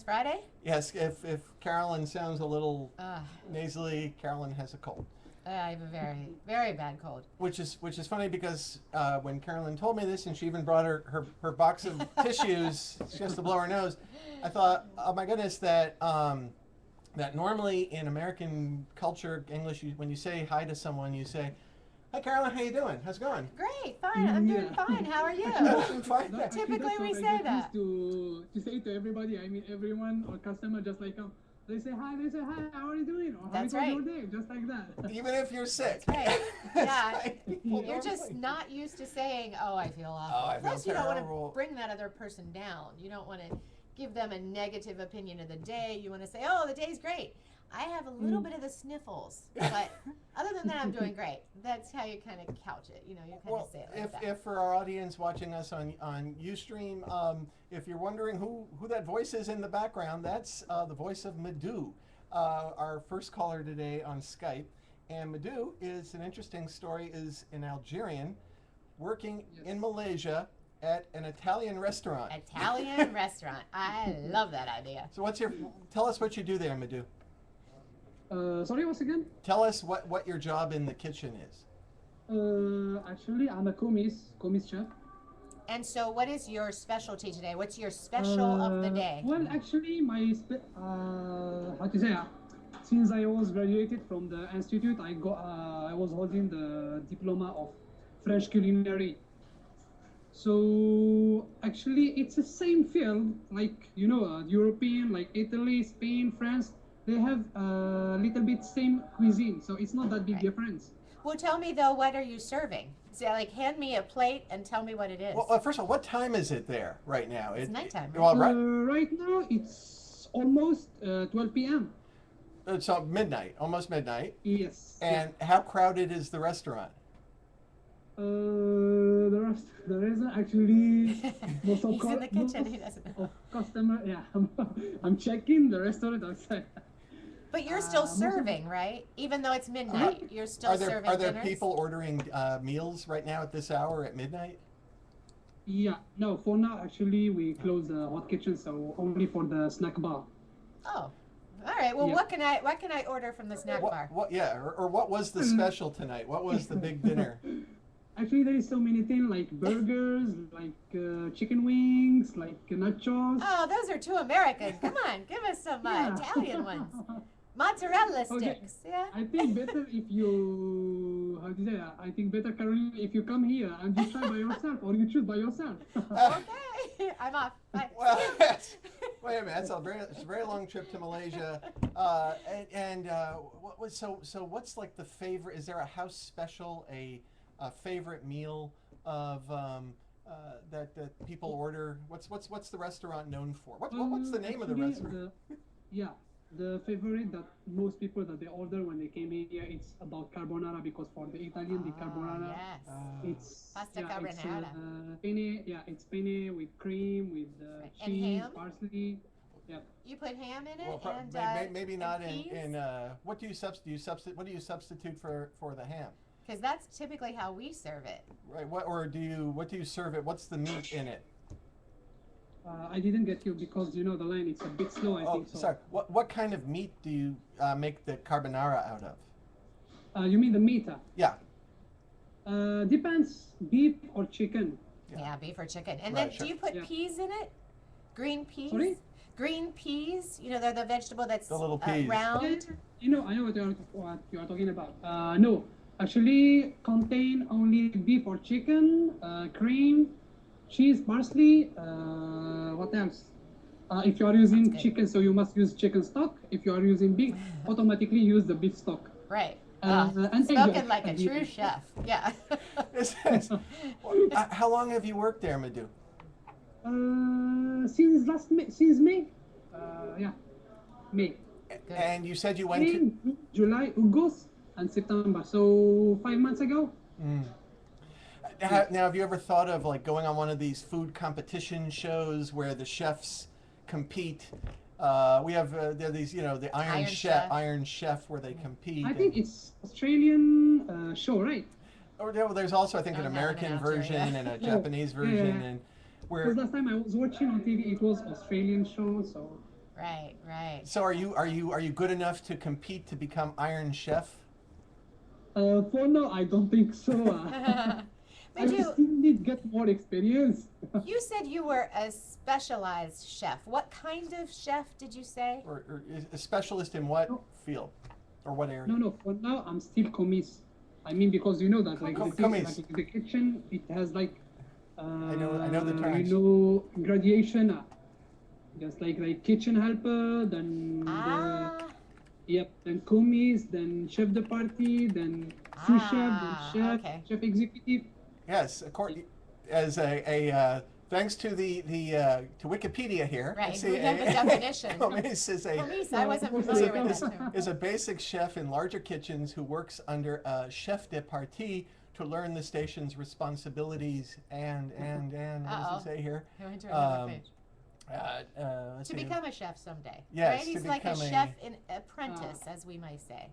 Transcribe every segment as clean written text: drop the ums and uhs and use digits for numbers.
Friday? Yes, if Carolyn sounds a little nasally, Carolyn has a cold. I have a very, very bad cold. Which is funny because when Carolyn told me this, and she even brought her box of tissues just to blow her nose, I thought, oh my goodness, that normally in American culture, English, when you say hi to someone, you say, "Hi Carolyn, how you doing? How's it going?" Great, fine. I'm doing fine. How are you? I'm fine. Typically we say that. To say to everybody, I mean everyone or customer, just like they say hi, how are you doing? Or That's how right. Your day? Just like that. Even if you're sick. That's right. Yeah. Right. You're just not used to saying, "Oh, I feel awful." Oh, I feel Plus, you don't want terrible. to bring that other person down. You don't want to give them a negative opinion of the day. You want to say, "Oh, the day's great. I have a little bit of the sniffles, but other than that, I'm doing great." That's how you kind of couch it. You kind of say it like that. If for our audience watching us on Ustream, if you're wondering who that voice is in the background, that's the voice of Madhu, our first caller today on Skype. And Madhu is an interesting story, is an Algerian working in Malaysia at an Italian restaurant. Italian restaurant. I love that idea. So tell us what you do there, Madhu. Sorry, once again? Tell us what your job in the kitchen is. Actually, I'm a commis chef. And so what is your specialty today? What's your special of the day? Well, actually, how to say, since I was graduated from the institute, I was holding the diploma of French culinary. So actually, it's the same field, like European, like Italy, Spain, France. They have a little bit same cuisine, so it's not that big difference. Well, tell me though, what are you serving? So, hand me a plate and tell me what it is. Well, first of all, what time is it there right now? It's nighttime. Right? Well, right now it's almost 12 p.m. It's midnight, almost midnight. Yes. And how crowded is the restaurant? The restaurant actually He's in the kitchen. He doesn't know. Customer, yeah. I'm checking the restaurant outside. But you're still serving, right? Even though it's midnight, you're still serving Are there dinners? people ordering meals right now at this hour at midnight? Yeah, no, for now actually we close the hot kitchen, so only for the snack bar. Oh, all right. Well, what can I order from the snack bar? Or what was the special tonight? What was the big dinner? Actually, there is so many things like burgers, like chicken wings, like nachos. Oh, those are too American. Come on, give us some Italian ones. Mozzarella sticks, yeah. I think better if you, I think better, Carolyn, if you come here and you try by yourself or you choose by yourself. Okay, I'm off. Bye. Well, wait a minute, it's a very long trip to Malaysia. So what's like the favorite? Is there a house special, a favorite meal of that people order? What's the restaurant known for? What's the name of the restaurant? The favorite that most people that they order when they came in here, it's about carbonara, because for the Italian, the carbonara, it's pasta carbonara. It's penne with cream, with cheese, parsley. Yeah. You put ham in it, and maybe not peas? in what do you substitute? What do you substitute for the ham? Because that's typically how we serve it. Right. What do you serve it? What's the meat in it? I didn't get you because the line it's a bit slow. I think so. Sorry. What kind of meat do you make the carbonara out of? You mean the meat? Yeah. Depends, beef or chicken. Yeah, beef or chicken. And then do you put peas in it? Green peas? Sorry? Green peas. They're the vegetable that's the little peas. Round. I know what you are talking about. No, actually contain only beef or chicken, cream, cheese, parsley. What else? If you are using chicken, so you must use chicken stock. If you are using beef, automatically use the beef stock. Right. And spoken like a true chef. Yeah. How long have you worked there, Madhu? Since May. May. And you said you went to July, August, and September. So 5 months ago. Now, have you ever thought of going on one of these food competition shows where the chefs compete? We have there are these, the Iron Chef, where they compete. I think it's Australian show, right? Or there's also, I think, an American version and a Japanese version, and where. Because last time I was watching on TV, it was Australian show, so. Right, right. So are you good enough to compete to become Iron Chef? For now, I don't think so. I Madhu, still need get more experience. you said you were a specialized chef. What kind of chef did you say? Or is a specialist in what No. field or what area? No, for now, I'm still commis. I mean, because you know that like Commis. the kitchen, it has like I know the terms. you know, graduation. Just like kitchen helper, then then commis, then chef de partie, then sous chef, then chef, okay. chef executive. Yes, as thanks to to Wikipedia here. I Right, see we have a definition. Commis Commis, I wasn't familiar with that term. is a basic chef in larger kitchens who works under a chef de partie to learn the station's responsibilities and what does it say here? I went to another Um, page. Let's To see. become a chef someday. Yes, right? He's to like a become chef in apprentice, as we might say.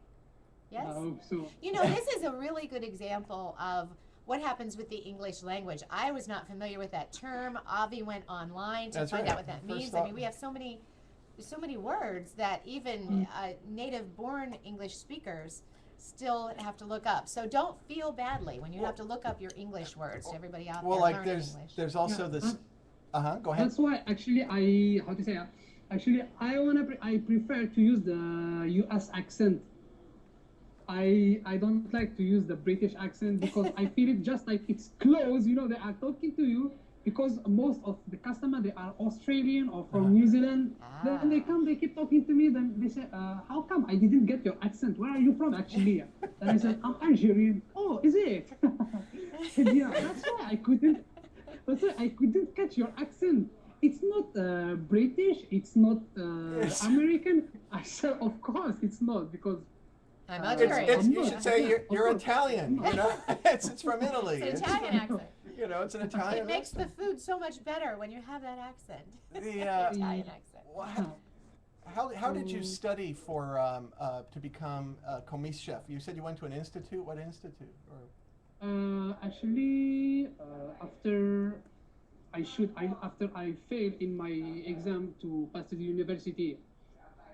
Yes? I hope so. You know, this is a really good example of what happens with the English language. I was not familiar with that term. Avi went online to That's find right. out what that First means. thought- I mean, we have so many words that even native-born English speakers still have to look up. So don't feel badly when you have to look up your English words to everybody out Well, there like learning English. there's also Yeah, this. Go ahead. That's why actually I prefer to use the U.S. accent. I don't like to use the British accent because I feel it just like it's close. You know, they are talking to you because most of the customer they are Australian or from New Zealand. Then they come, they keep talking to me. Then they say, "How come I didn't get your accent? Where are you from, actually?" Then I said, "I'm Algerian." "Oh, is it?" I said, "Yeah, that's why I couldn't. That's why I couldn't catch your accent. It's not British. It's not American." I said, "Of course, it's not because." I'm It's, Algerian. you should say you're Italian. You know, it's from Italy. It's an Italian accent. You know, it's an Italian. It makes the food so much better when you have that accent. The Italian accent. how did you study for to become a commis chef? You said you went to an institute. What institute? Or Actually, after I failed in my exam to pass to the university,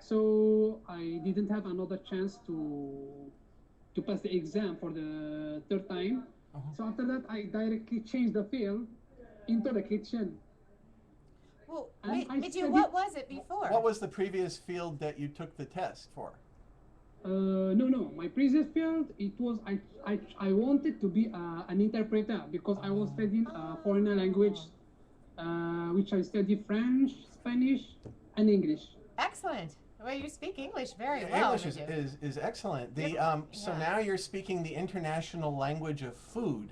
so I didn't have another chance to pass the exam for the third time. So after that, I directly changed the field into the kitchen. Well, And I Madhu, studied- what was it before? what was the previous field that you took the test for? No. My previous field, it was I wanted to be an interpreter because I was studying foreign language, which I studied French, Spanish, and English. Excellent. Well, you speak English very well. English Madhu. is excellent. The so Yeah. now you're speaking the international language of food,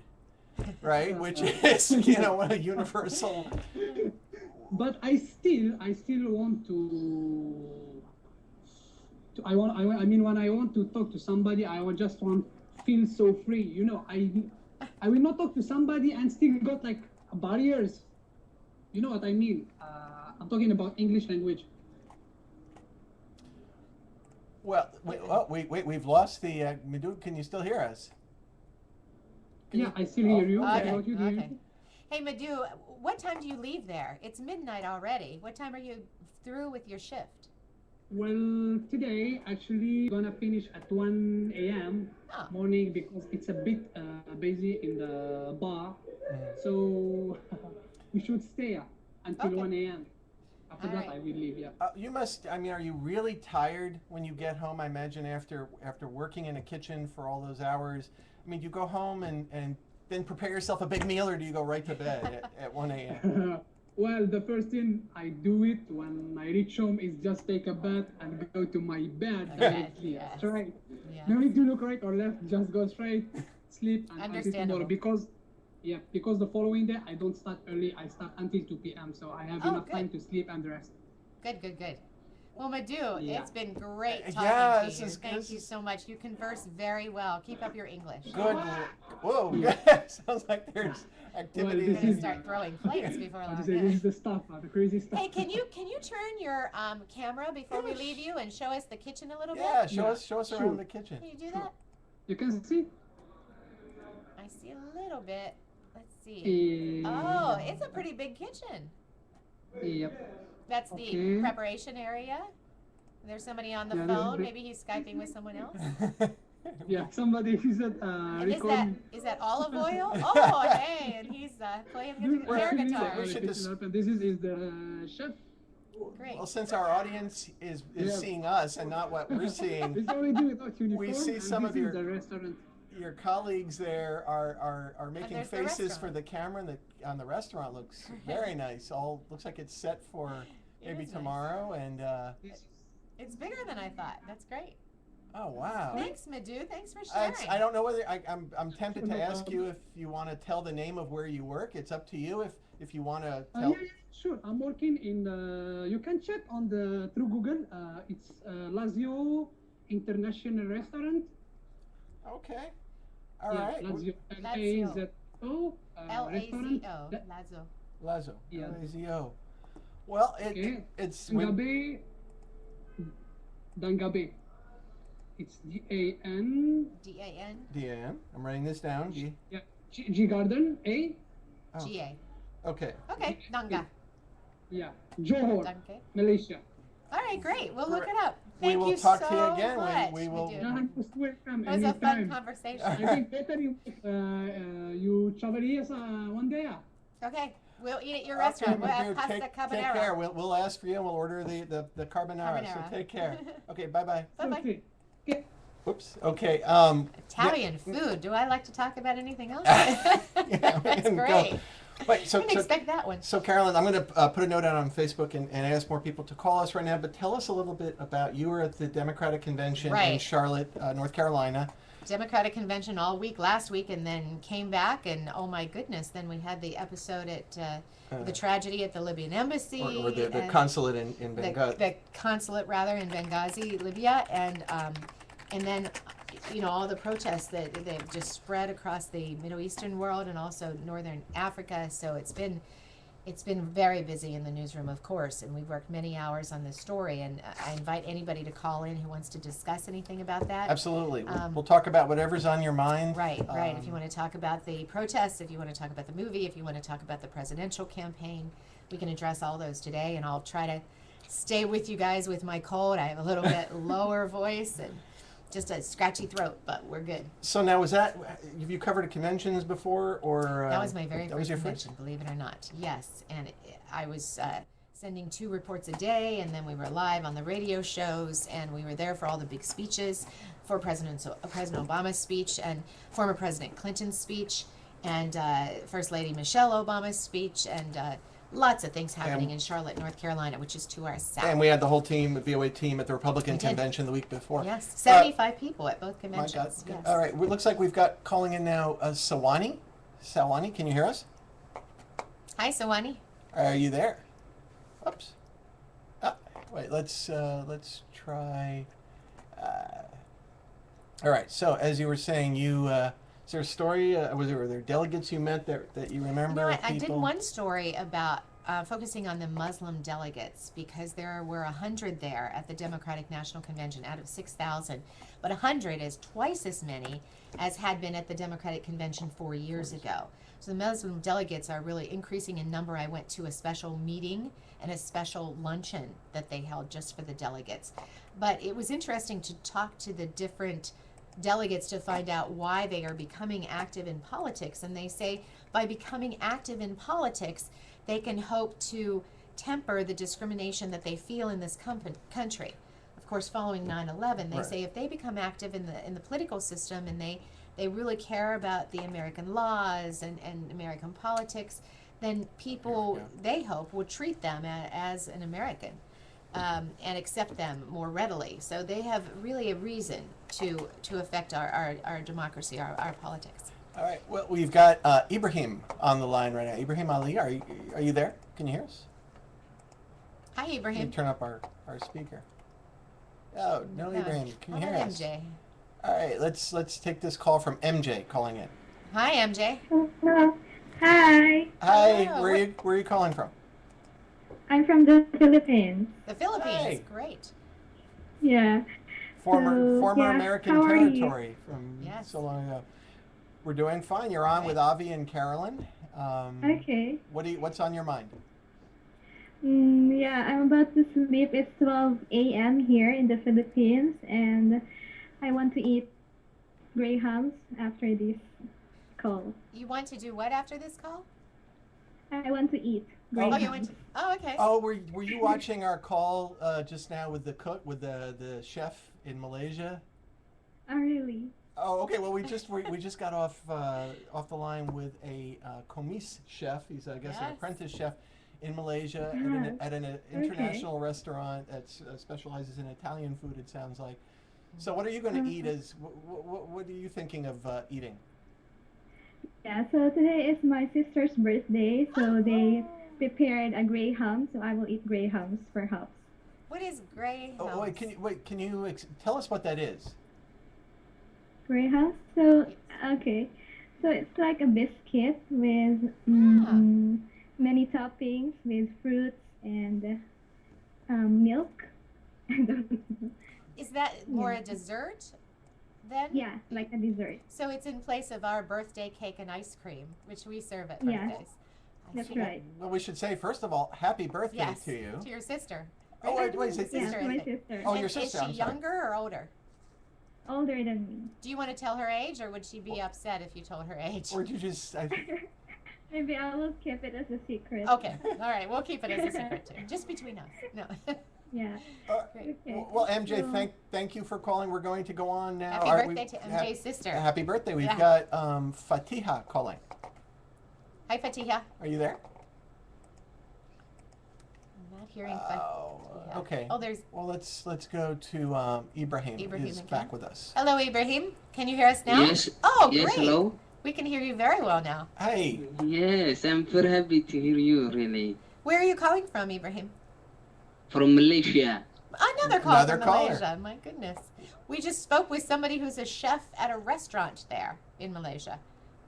right? Which is a universal. But I still want to I mean when I want to talk to somebody, I would just want feel so free. You know, I will not talk to somebody and still got like barriers. You know what I mean? I'm talking about English language. Well, we've lost the Madhu. Can you still hear us? Yeah, I still hear you. Okay, What about you? Do you? okay. Hey, Madhu, what time do you leave there? It's midnight already. What time are you through with your shift? Well, today actually gonna finish at 1 a.m. Oh. morning because it's a bit busy in the bar. So we should stay until Okay. 1 a.m. After All that, right. I will leave. Yeah. You must. I mean, are you really tired when you get home? I imagine after working in a kitchen for all those hours. I mean, do you go home and then prepare yourself a big meal, or do you go right to bed at 1 a.m.? Well, the first thing I do it when I reach home is just take a bath and go to my bed directly. Yes. Straight. Yeah. No need to look right or left. Just go straight, sleep, and until Understandable. tomorrow. Because the following day I don't start early. I start until 2 p.m. So I have Oh, enough time good. to sleep and rest. Good. Well, Madhu, Yeah. it's been great talking Yeah, to this you. is- Thank this you is- so much. You converse very well. Keep up your English. Good. Whoa. Yeah. Sounds like there's Well, activity. this We're gonna is- start throwing plates before I long. just say this is the stuff, the crazy stuff. Hey, can you turn your camera before we leave you and show us the kitchen a little Yeah, bit? show Yeah, us sure. around the kitchen. Can you do that? You can see. I see a little bit. Let's see. Oh, it's a pretty big kitchen. Yep. That's the Okay. preparation area. There's somebody on the Yeah, there's phone. the- Maybe he's Skyping with someone else. Yeah, somebody is at And recording. is that olive oil? Oh, hey, and he's playing the air Actually, guitar. we should just- This is the chef. Great. Well, since our audience is Yeah. seeing us and not what we're seeing, This is what we do without uniform. see and some this of is your- the restaurant. your colleagues there are making there's the faces restaurant. for the camera, and the restaurant looks very nice. All looks like it's set for It maybe is nice. tomorrow. And It's bigger than I thought. That's great. oh wow! Thanks, Madhu. Thanks for sharing. I don't know whether I'm tempted to ask you if you want to tell the name of where you work. It's up to you if you want to tell. Yeah, sure. I'm working in the. You can check on the through Google. It's Lazio International Restaurant. Okay. All Yeah, right. Lazio. Lazio. L-A-Z-O. Lazo. That- Lazo. Lazo. Yeah. L-A-Z-O. Well, Okay. it's Dangabe. Dangabe. It's D-A-N. D-A-N. D-A-N. I'm writing this down. D. Yeah. G Garden. A. Oh. G-A. Okay. Okay. Nanga. Yeah. Johor, Danke. Malaysia. All right, great. We'll look Great. it up. We Thank will you talk so to you again. much. We will- Madhu. You're most welcome It was a fun anytime. conversation. I think better you travel here one day. Okay, we'll eat at your Okay, restaurant. We'll have dude, pasta take carbonara. care. We'll ask for you and we'll order the carbonara. So Carbonara. take care. Okay. Bye-bye. Bye-bye. Okay. Okay. Oops. Okay. Italian food. Do I like to talk about anything else? Yeah, we That's can go. great. Wait. So I didn't expect that one. So Carolyn, I'm going to put a note out on Facebook and ask more people to call us right now. But tell us a little bit about you were at the Democratic Convention in Right. Charlotte, North Carolina. Democratic convention all week last week, and then came back, and oh my goodness, then we had the episode at the tragedy at the Libyan embassy, Or the and consulate in Benghazi. the consulate rather in Benghazi, Libya, and then all the protests that they've just spread across the Middle Eastern world and also Northern Africa. So it's been very busy in the newsroom, of course, and we've worked many hours on this story. And I invite anybody to call in who wants to discuss anything about that. Absolutely. We'll talk about whatever's on your mind. Right. If you want to talk about the protests, if you want to talk about the movie, if you want to talk about the presidential campaign, we can address all those today. And I'll try to stay with you guys with my cold. I have a little bit lower voice and just a scratchy throat, but we're good. So now, have you covered conventions before, or That was my very that was first your convention, believe it or not. Yes, and I was sending 2 reports a day, and then we were live on the radio shows, and we were there for all the big speeches, for President Obama's speech, and former President Clinton's speech, and First Lady Michelle Obama's speech, and lots of things happening in Charlotte, North Carolina, which is 2 hours south. And we had the whole team, the VOA team, at the Republican We did. convention the week before. Yes, 75 people at both My conventions. God. Yes. All right. It looks like we've got calling in now Sawani. Sawani, can you hear us? Hi, Sawani. Are you there? Oops. Wait. Let's try. All right. So as you were saying, is there a story? Were there delegates you met that you remember? You know what? I did people? one story about focusing on the Muslim delegates, because there were 100 there at the Democratic National Convention out of 6,000. But 100 is twice as many as had been at the Democratic Convention 4 years ago. So the Muslim delegates are really increasing in number. I went to a special meeting and a special luncheon that they held just for the delegates. But it was interesting to talk to the different delegates to find out why they are becoming active in politics. And they say by becoming active in politics, they can hope to temper the discrimination that they feel in this country. Of course, following 9/11, they Right. say if they become active in the political system, and they really care about the American laws and American politics, then people, they hope, will treat them as an American and accept them more readily. So they have really a reason to affect our democracy, our politics. All right. Well, we've got Ibrahim on the line right now. Ibrahim Ali, are you there? Can you hear us? Hi, Can you Ibrahim. turn up our speaker? Oh, no, Ibrahim. Can you How hear about us? MJ? All right. Let's take this call from MJ calling in. Hi, MJ. Hello. Hi, Hi. Hello. Where are you calling from? I'm from the Philippines. The Philippines. Hey. Great. Yeah. Former yeah, American how are you? territory from Yes. so long ago. We're doing fine. You're on with Avi and Carolyn. Okay. What's on your mind? Yeah, I'm about to sleep. It's 12 a.m. here in the Philippines, and I want to eat grahams after this call. You want to do what after this call? I want to eat Oh, Oh, you want grahams. to? Oh, okay. Oh, were you watching our call just now with the cook, with the chef in Malaysia? Oh, really? Oh, okay. Well, we just got off the line with a commis chef. He's, I guess, an Yes. apprentice chef in Malaysia Ah, at an international restaurant that specializes in Italian food. It sounds like. So, what are you going to eat? As what are you thinking of eating? Yeah, so today is my sister's birthday, so they Oh. prepared a graham, so I will eat grahams perhaps. What is grey Oh, wait. Can you tell us what that is? Grahams? So, okay. So it's like a biscuit with Ah. many toppings with fruits and milk. I don't know. Is that more Yeah. a dessert then? Yeah, like a dessert. So it's in place of our birthday cake and ice cream, which we serve at Yeah. birthdays. I That's see. right. Well, we should say first of all, happy birthday Yes. to you. To your sister. Oh, wait, is it- Yeah, Sister, I my think. sister. Oh, And your sister, Is I'm she sorry. younger or older? Older than me. Do you want to tell her age, or would she be upset if you told her age? Or did you just? Maybe I will keep it as a secret. Okay. All right. We'll keep it as a secret too, just between us. No. Yeah. Great. Okay. Well, MJ, So- thank you for calling. We're going to go on now. Happy All right, birthday to hap- MJ's sister. Happy birthday. We've Yeah. got Fatiha calling. Hi, Fatiha. Are you there? I'm not hearing Oh, Fatiha. okay. Oh, there's. Well, let's go to Ibrahim. Ibrahim Is again. back with us. Hello, Ibrahim. Can you hear us now? Yes. Oh, Yes, great. hello. We can hear you very well now. Hey. Yes, I'm very happy to hear you, really. Where are you calling from, Ibrahim? From Malaysia. Another call Another from caller. Malaysia. My goodness. We just spoke with somebody who's a chef at a restaurant there in Malaysia.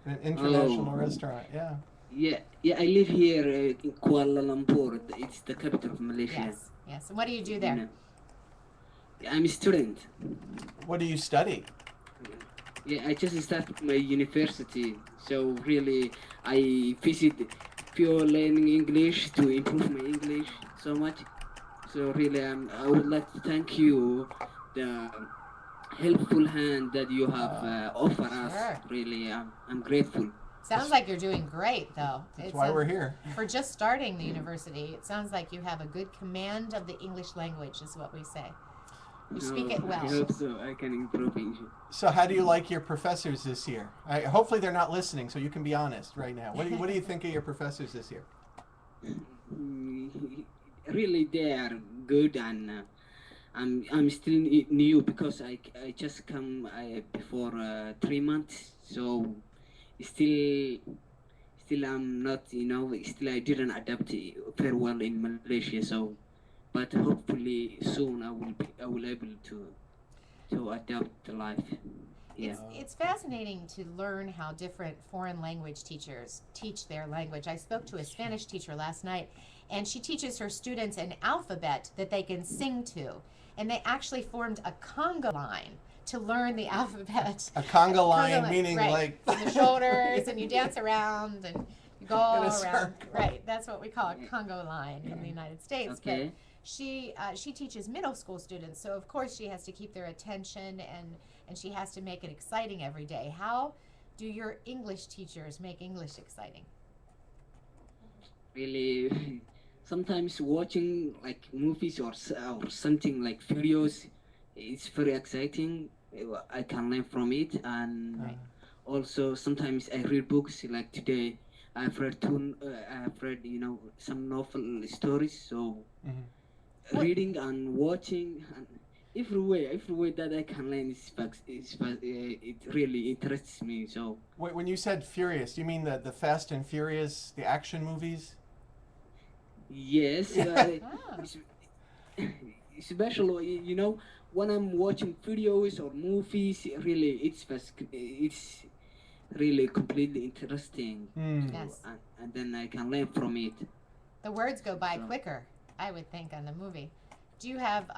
An international Oh. restaurant. Yeah. Yeah, I live here in Kuala Lumpur. It's the capital of Malaysia. Yes. Yes. And what do you do You there? know. I'm a student. What do you study? Yeah, I just started my university. So really, I visit VOA Learning English to improve my English so much. So really, I would like to thank you the helpful hand that you have offered Sure. us. Really, I'm grateful. Sounds like you're doing great, though. That's why we're here. For just starting the university, it sounds like you have a good command of the English language, is what we say. You speak it well. I hope so. I can improve English. So, how do you like your professors this year? Hopefully, they're not listening, so you can be honest right now. What do you think of your professors this year? Really, they are good, and I'm still new because I just come before 3 months, so still I'm not, still I didn't adapt very well in Malaysia. So, but hopefully soon I will able to adapt the life. Yeah. It's fascinating to learn how different foreign language teachers teach their language. I spoke to a Spanish teacher last night, and she teaches her students an alphabet that they can sing to. And they actually formed a conga line to learn the alphabet. A conga line, Conga line, meaning right. like From the shoulders, and you dance around, and you go all In a around. circle. Right, that's what we call a Congo line in the United States. But Okay. she teaches middle school students, so of course she has to keep their attention, and she has to make it exciting every day. How do your English teachers make English exciting? Really, sometimes watching like movies or something like videos, it's very exciting. I can learn from it, and Right. also sometimes I read books. Like today, I've read some novel stories. So Mhm. reading and watching and every way that I can learn it really interests me. So When you said furious, do you mean the Fast and Furious, the action movies? yes. Ah. Especially when I'm watching videos or movies, really it's really completely interesting. Hmm. Yes. And then I can learn from it. The words go by So- quicker, I would think, on the movie. Do you have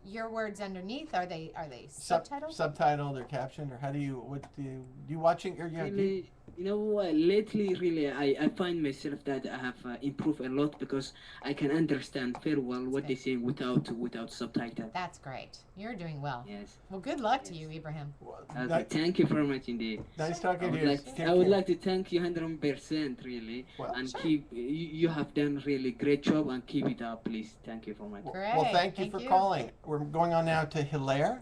your words underneath? Are they subtitled? Subtitled or captioned, or how do you? What do you watching? Or yeah, do you- Really, You know, lately, really, I find myself that I have improved a lot because I can understand very well what they say without subtitle. That's great. You're doing well. Yes. Well, good luck to Yes. you, Ibrahim. Well, Okay, thank you very much indeed. nice I talking to would you. like Take I would care. like to thank you 100% really, Well, and Sure. keep you have done really great job and keep it up, please. Thank you very much. Great. well, thank you for calling. We're going on now to Hilaire.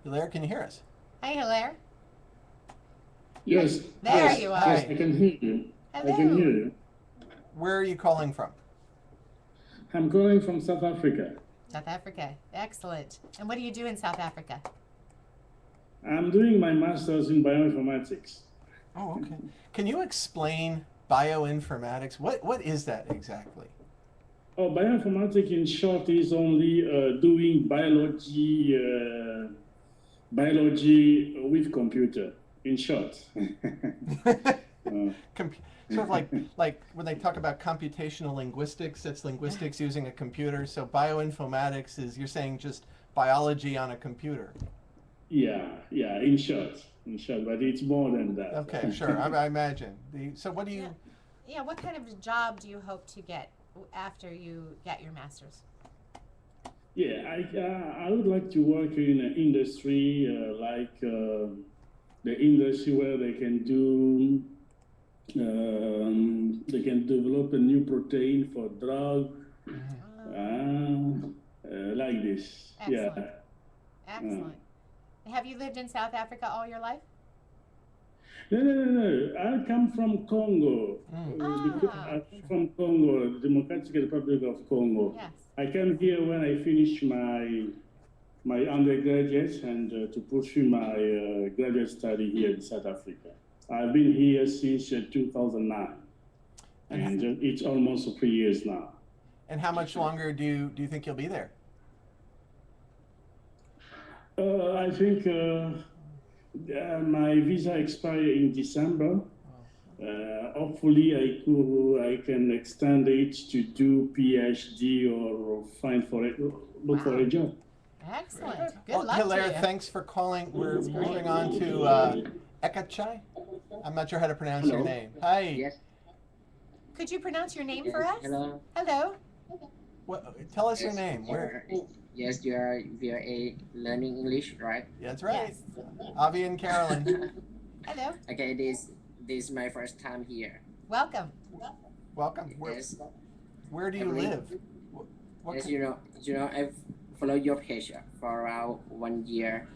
Hilaire, can you hear us? Hi, Hilaire. Yes. There yes, you Yes, are. I can hear you. Hello. I can hear you. Where are you calling from? I'm calling from South Africa. South Africa. Excellent. And what do you do in South Africa? I'm doing my master's in bioinformatics. Oh, okay. Can you explain bioinformatics? What is that exactly? Oh, bioinformatics in short is only doing biology with computer. In short. Sort of like when they talk about computational linguistics, that's linguistics using a computer. So bioinformatics is, you're saying, just biology on a computer. Yeah, in short, but it's more than that. Okay, sure. I imagine. So what do you? Yeah, what kind of job do you hope to get after you get your master's? Yeah, I would like to work in an industry like the industry where they can develop a new protein for drug, like this. Excellent. Yeah. Excellent. Have you lived in South Africa all your life? No. I come from Congo. Because I come from Congo, Democratic Republic of Congo. Yes. I came here when I finished my undergraduate and to pursue my graduate study here in South Africa. I've been here since 2009, and it's almost 3 years now. And how much longer do you think you'll be there? I think my visa expires in December. Hopefully, I can extend it to do PhD or look for a job. Excellent. Good Well, luck Hilaire, to you. thanks for calling. We're moving on to Ekachai. I'm not sure how to pronounce your Hello. name. Hi. Yes. Could you pronounce your name for us? Hello. Hello. Tell us your name. Where? Yes, you are VOA Learning English, right? That's right. Yes. Avi and Carolyn. Hello. Okay, this is my first time here. Welcome. Welcome. Yes. Where do you Emily. live? What Yes, coun- you know, I've followed your page for around 1 year.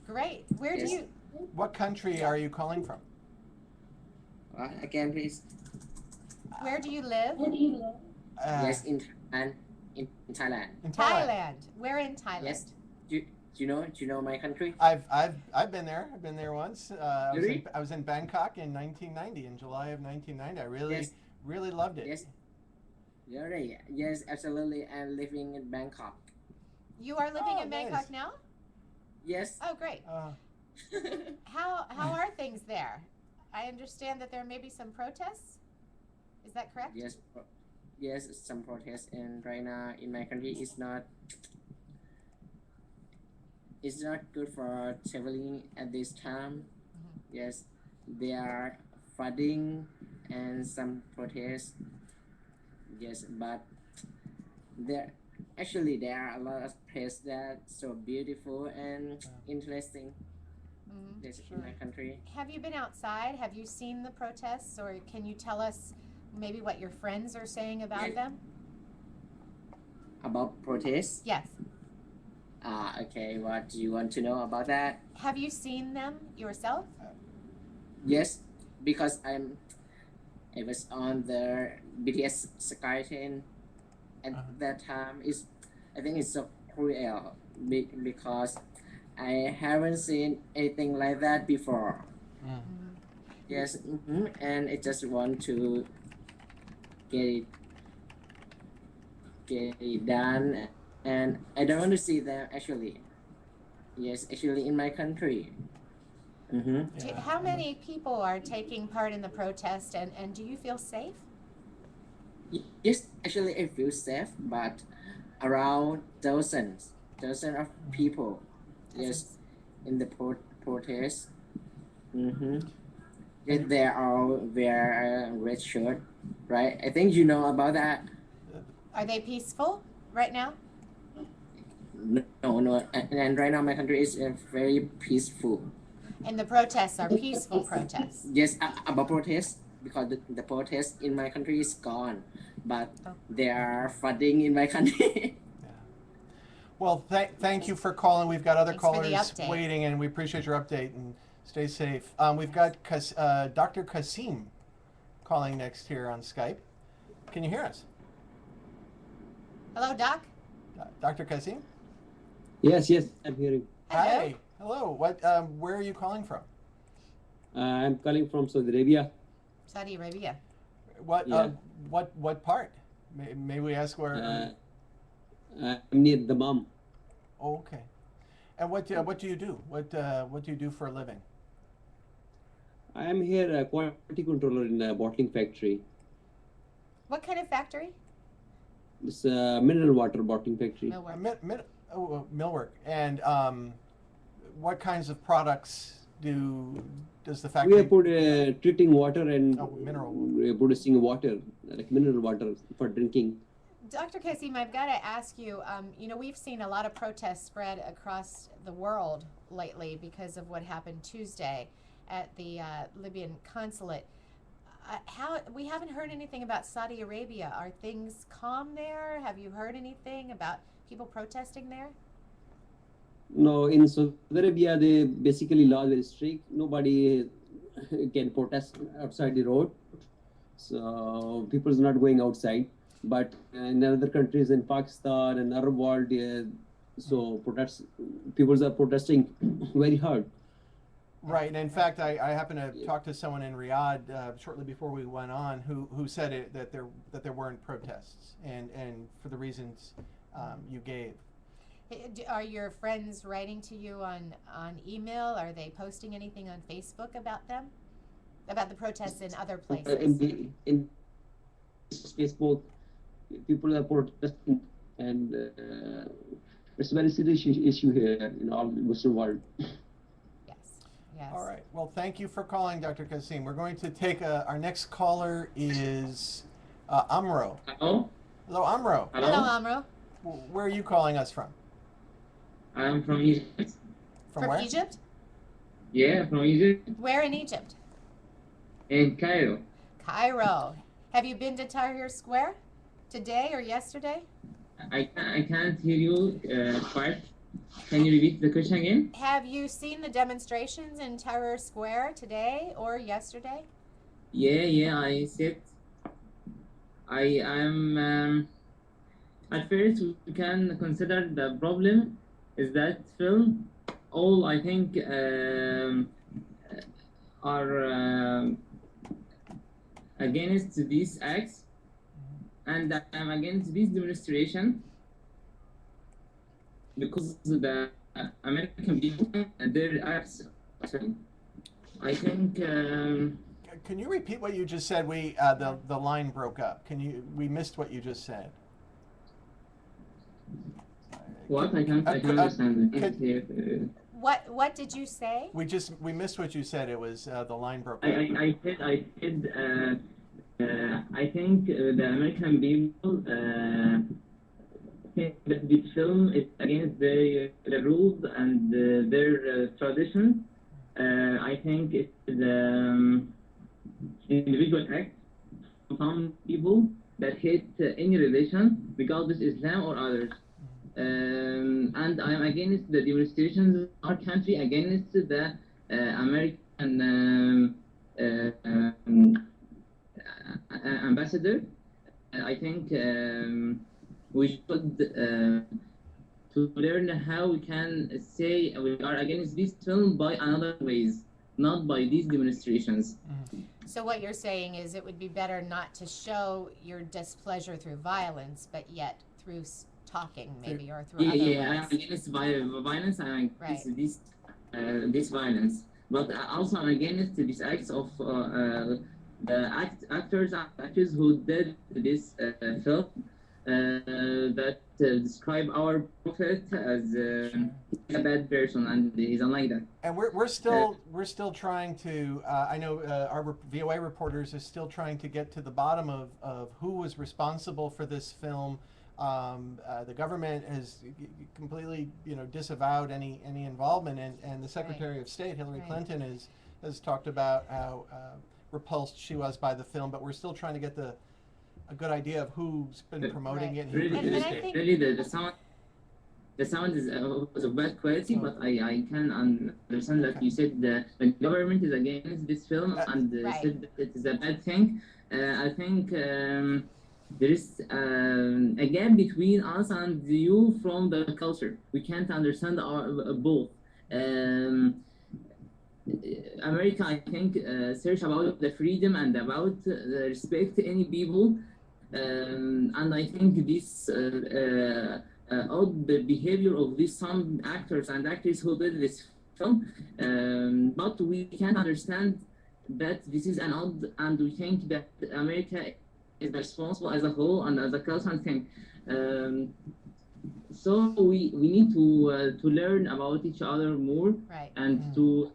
Great. Where do Yes. you? What country are you calling from? Again, please. Where do you live? Yes, in Thailand. In Thailand. In Thailand. Thailand. Where in Thailand? Yes. Do you know my country? I've been there. I've been there once. Really? I was in Bangkok in 1990, in July of 1990. I Yes. really loved it. Yes. Really? Yes, absolutely. I'm living in Bangkok. You are living Oh, in Bangkok nice. now? Yes. Oh, great. How are things there? I understand that there may be some protests. Is that correct? Yes. Yes, some protests, and right now in my country it's not good for traveling at this time. Yes, there are flooding and some protests. Yes, but there are a lot of places that so beautiful and interesting. Yes, in my country. Have you been outside? Have you seen the protests, or can you tell us maybe what your friends are saying about them? About protests? Yes. Okay. What do you want to know about that? Have you seen them yourself? Yes, because I was on the BTS Sky train at that time. I think it's so cruel because I haven't seen anything like that before. Yes, and I just want to get it done, and I don't want to see them actually. Yes, actually in my country. How many people are taking part in the protest, and do you feel safe? Yes, actually I feel safe, but around dozens of people. Yes, in the protest. Mm-hmm. They all wear a red shirt, right? I think you know about that. Are they peaceful right now? No. And right now my country is very peaceful. And the protests are peaceful protests. Yes, about protests, because the protest in my country is gone, but they are flooding in my country. Well, thank you for calling. We've got other Thanks for the callers update. waiting, and we appreciate your update, and stay safe. We've got Dr. Kasim calling next here on Skype. Can you hear us? Hello, Doc. Dr. Kasim? Yes, I'm hearing. Hello. Hi. Hello. Where are you calling from? I'm calling from Saudi Arabia. Saudi Arabia. Yeah. What part? May we ask where? I'm near the mom. Oh, okay. And what do you do? What do you do for a living? I am here a quality controller in a bottling factory. What kind of factory? It's a mineral water bottling factory. Millwork. Millwork. And what kinds of products does the factory? We are treating water and mineral producing water, like mineral water for drinking. Dr. Kasim, I've got to ask you, we've seen a lot of protests spread across the world lately because of what happened Tuesday at the Libyan consulate. We haven't heard anything about Saudi Arabia. Are things calm there? Have you heard anything about people protesting there? No, in Saudi Arabia, they basically law very strict. Nobody can protest outside the road. So people is not going outside. But in other countries, in Pakistan and Arab world, so people are protesting very hard. Right, and in fact, I happened to talk to someone in Riyadh shortly before we went on who said that there weren't protests, and for the reasons you gave. Are your friends writing to you on email? Are they posting anything on Facebook about them? About the protests in other places? In Facebook, people are protesting, and it's a very serious issue here in all the Western world. Yes. All right. Well, thank you for calling, Dr. Kasim. We're going to take our next caller is Amro. Hello? Hello, Amro. Hello, Amro. Where are you calling us from? I'm from Egypt. From where? Egypt? Yeah, from Egypt. Where in Egypt? In Cairo. Cairo. Have you been to Tahrir Square today or yesterday? I can't hear you quite. Can you repeat the question again? Have you seen the demonstrations in Tahrir Square today or yesterday? Yeah, I said I am. At first, we can consider the problem is that film. All I think are against these acts, and I'm against this demonstration because the American people and their acts. I think. Can you repeat what you just said? The line broke up. We missed what you just said. What? I can't understand. What did you say? We missed what you said. It was the line broke up. I think the American people think that this film is against the rules and their traditions. I think it's individual act from some people that hate any religion, regardless Islam or others. And I'm against the demonstrations in our country against the American ambassador. I think we should to learn how we can say we are against this film by another ways, not by these demonstrations. So what you're saying is it would be better not to show your displeasure through violence, but yet through talking, maybe, or through other ways. I'm against violence. I'm against Right. this violence, but also I'm against these acts of the actors who did this film that describe our prophet as a bad person, and he's unlike that. And we're still trying to. I know our VOA reporters are still trying to get to the bottom of who was responsible for this film. The government has completely, disavowed any involvement, and the Secretary of State Hillary Clinton has talked about how repulsed she was by the film. But we're still trying to get a good idea of who's been promoting it and who produced it. Really, the sound is of bad quality, but I can understand that you said the government is against this film and said that it is a bad thing. I think there is a gap between us and you from the culture. We can't understand both. America, I think, search about the freedom and about respect any people. And I think this odd behavior of these some actors and actresses who did this film, but we can understand that this is an odd, and we think that America is responsible as a whole and as a cultural thing. So we need to learn about each other more and to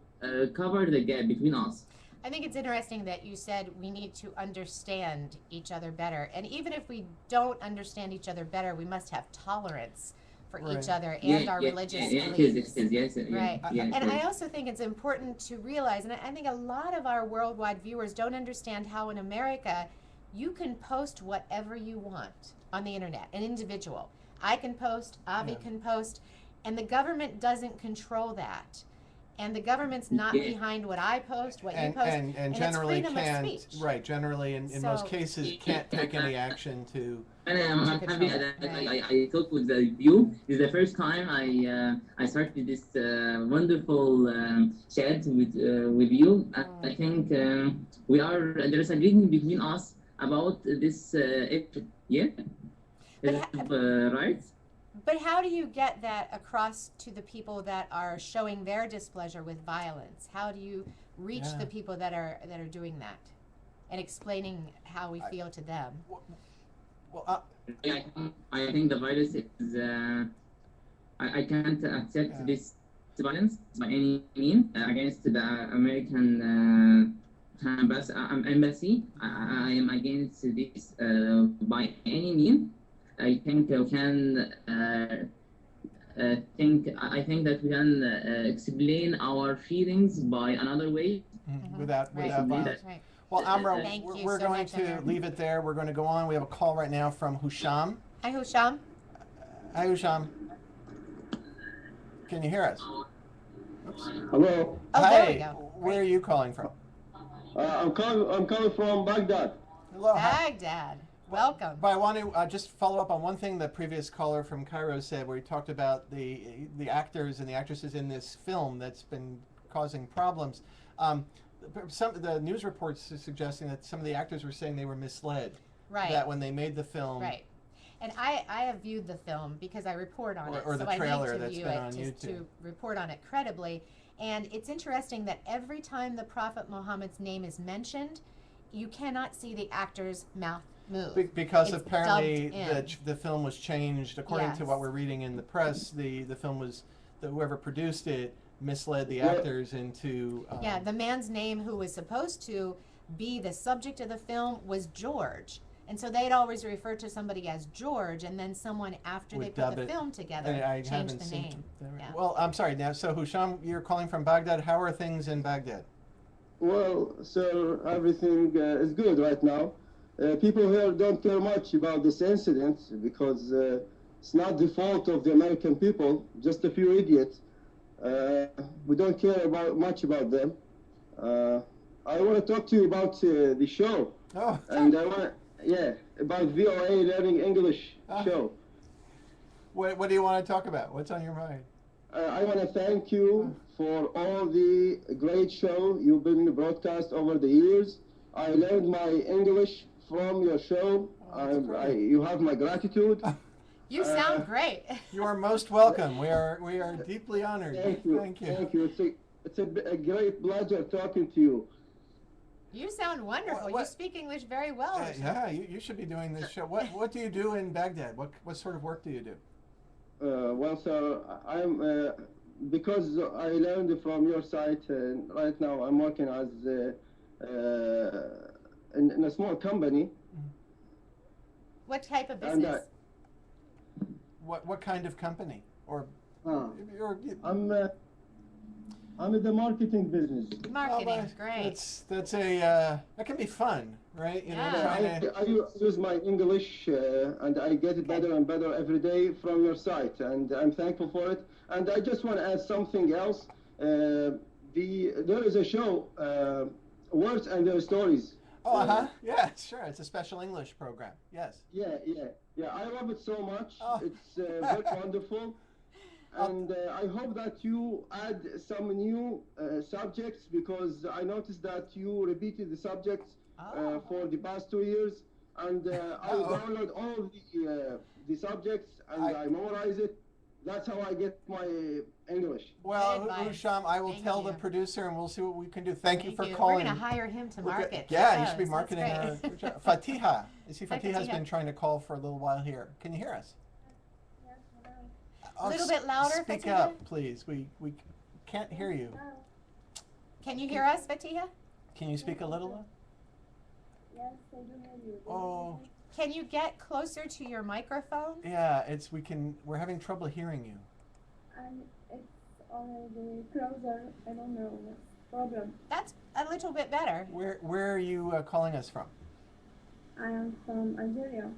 cover the gap between us. I think it's interesting that you said we need to understand each other better. And even if we don't understand each other better, we must have tolerance for each other and our religious beliefs. And I also think it's important to realize, and I think a lot of our worldwide viewers don't understand how in America you can post whatever you want on the internet, an individual. I can post, Avi can post, and the government doesn't control that. And the government's not behind what I post, what you post, and generally can't. Right, generally, in most cases, can't take any action to. And I'm happy that I talked with you. It's the first time I started this wonderful chat with you. I think there's agreement between us about this issue. Yeah, right. But how do you get that across to the people that are showing their displeasure with violence? How do you reach the people that are doing that and explaining how we feel to them? Well, I think the violence is. I can't accept this violence by any means against the American embassy. I am against this by any means. I think we can think that we can explain our feelings by another way. Without violence. Right. Well, Amra, we're so going much, to Amra. leave it there. We're going to go on. We have a call right now from Husham. Hi, Husham. Hi, Husham. Can you hear us? Oops. Hello. Oh, Hi. there we go. Where are you calling from? I'm calling from Baghdad. Hello. Baghdad. Welcome. But I want to just follow up on one thing the previous caller from Cairo said, where he talked about the actors and the actresses in this film that's been causing problems. The news reports are suggesting that some of the actors were saying they were misled. Right. That when they made the film. Right. And I have viewed the film because I report on it. Or the so trailer I need to that's view been it on to YouTube. report on it credibly. And it's interesting that every time the Prophet Muhammad's name is mentioned, you cannot see the actor's mouth move. Because It's apparently dubbed in. the film was changed according to what we're reading in the press. The film was whoever produced it misled the actors into. The man's name who was supposed to be the subject of the film was George, and so they'd always refer to somebody as George, and then someone after they put the film together changed the name. Well, I'm sorry. Now, so Husham, you're calling from Baghdad. How are things in Baghdad? Well, sir, everything is good right now. People here don't care much about this incident because it's not the fault of the American people, just a few idiots. We don't care much about them. I want to talk to you about the show. Oh. And I want about VOA Learning English show. What do you want to talk about? What's on your mind? I want to thank you for all the great show you've been broadcast over the years. I learned my English from your show. You have my gratitude. You sound great. You are most welcome. We are deeply honored. Thank you. Thank you. Thank you. It's a great pleasure talking to you. You sound wonderful. You speak English very well. Yeah, you should be doing this show. What do you do in Baghdad? What sort of work do you do? Well, sir, I'm because I learned from your site. Right now, I'm working as in a small company. What type of business? What kind of company? Or I'm in the marketing business. Marketing, great. That's that can be fun, right? You know, I use my English and I get it better and better every day from your site, and I'm thankful for it. And I just want to add something else. There is a show, Words and Their Stories. Oh, yeah, sure. It's a special English program. Yes. Yeah. I love it so much. It's very wonderful. And I hope that you add some new subjects, because I noticed that you repeated the subjects for the past 2 years, and I download all the subjects and I memorize it. That's how I get my English. Well, Husham, I will tell the producer, and we'll see what we can do. Thank you for We're calling. going to hire him to market. Yeah, you should be marketing. Fatiha. You see, Fatiha's been trying to call for a little while here. Can you hear us? A little bit louder, Speak Fatiha? up, please. We can't hear you. Can you hear us, Fatiha? Can you speak a little louder? Yes, I do hear you. Oh. Can you get closer to your microphone? Yeah, we're having trouble hearing you. And it's already closer. I don't know what's the problem. That's a little bit better. Where are you calling us from? I am from Algeria.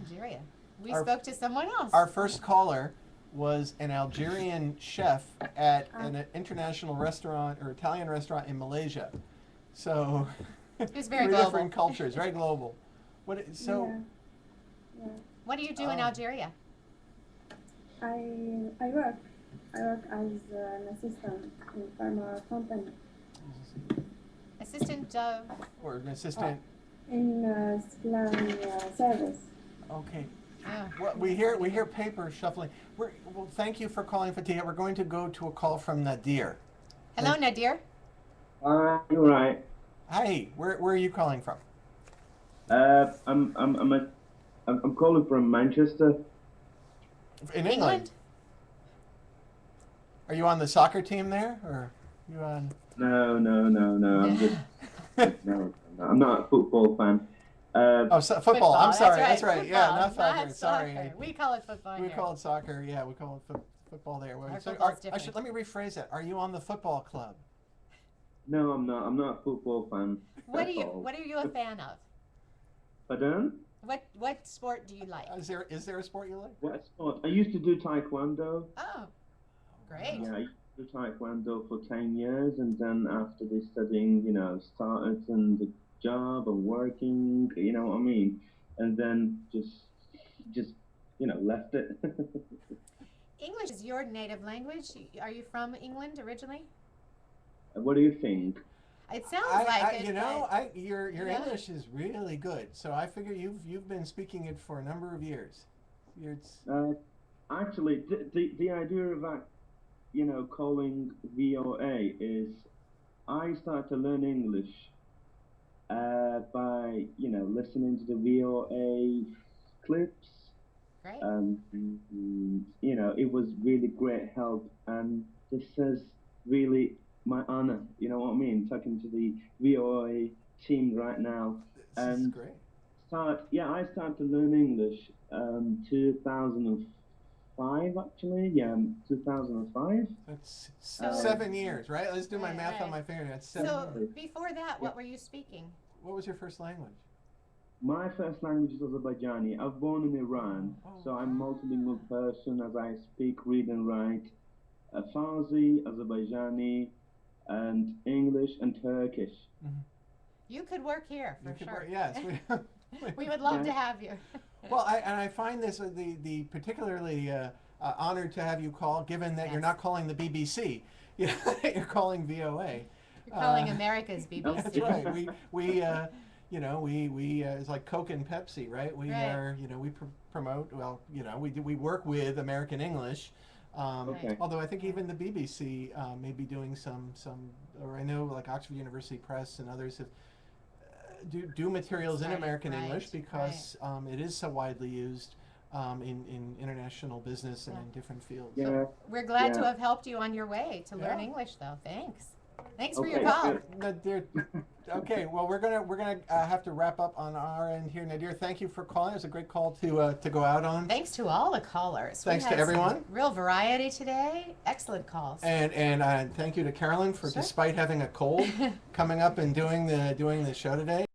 Algeria. We spoke to someone else. Our first caller was an Algerian chef at an international restaurant or Italian restaurant in Malaysia. So it's very three global. different cultures, very global. What do you do in Algeria? I work as an assistant in a pharma company. Assistant of? Or an assistant? In supply service. Okay. Well, we hear paper shuffling. Well, thank you for calling, Fatiha. We're going to go to a call from Nadir. Hello, Nadir. You're right. Hi. Where are you calling from? I'm calling from Manchester. In England? Are you on the soccer team there, or you on? No. I'm just no. I'm not a football fan. Football. I'm sorry. That's right. Football, Yeah, not soccer. not Sorry. soccer. We call it football. We call it soccer. Yeah, we call it football there. Let me rephrase that. Are you on the football club? No, I'm not. I'm not a football fan. What are you a fan of? Pardon? What sport do you like? Is there a sport you like? What sport? I used to do taekwondo. Oh, great. Yeah, I used to do taekwondo for 10 years, and then after this studying, started in the job and working, you know what I mean? And then just left it. English is your native language. Are you from England originally? What do you think? It sounds like it. Your English is really good. So I figure you've been speaking it for a number of years. Actually, the idea of that, calling VOA is I started to learn English by listening to the VOA clips. Great. It was really great help, and this is really my honor. You know what I mean? Talking to the VOA team right now. This is great. I started to learn English 2005 actually. Yeah, 2005. That's 7 years, right? Let's do my math on my finger. That's 7 years. So before that, what were you speaking? What was your first language? My first language is Azerbaijani. I was born in Iran, so I'm a multilingual person as I speak, read and write Farsi, Azerbaijani, and English and Turkish. Mm-hmm. You could work here for sure. Yes. We would love to have you. Well, I find this the particularly honored to have you call, given that you're not calling the BBC. You're calling VOA. You're calling America's BBC. That's right. We it's like Coke and Pepsi, right? We are, we promote. Well, we work with American English. Although I think even the BBC may be doing some, or I know like Oxford University Press and others have do materials in Right, American right, English because it is so widely used in international business and in different fields. Yeah. We're glad to Yeah. have helped you on your way to learn Yeah. English, though. Thanks. Thanks for your Okay, call. Nadir, okay, well we're gonna have to wrap up on our end here. Nadir, thank you for calling. It was a great call to go out on. Thanks to all the callers. We Thanks to had some everyone. Real variety today. Excellent calls. And thank you to Carolyn for, Sure. despite having a cold, coming up and doing the show today.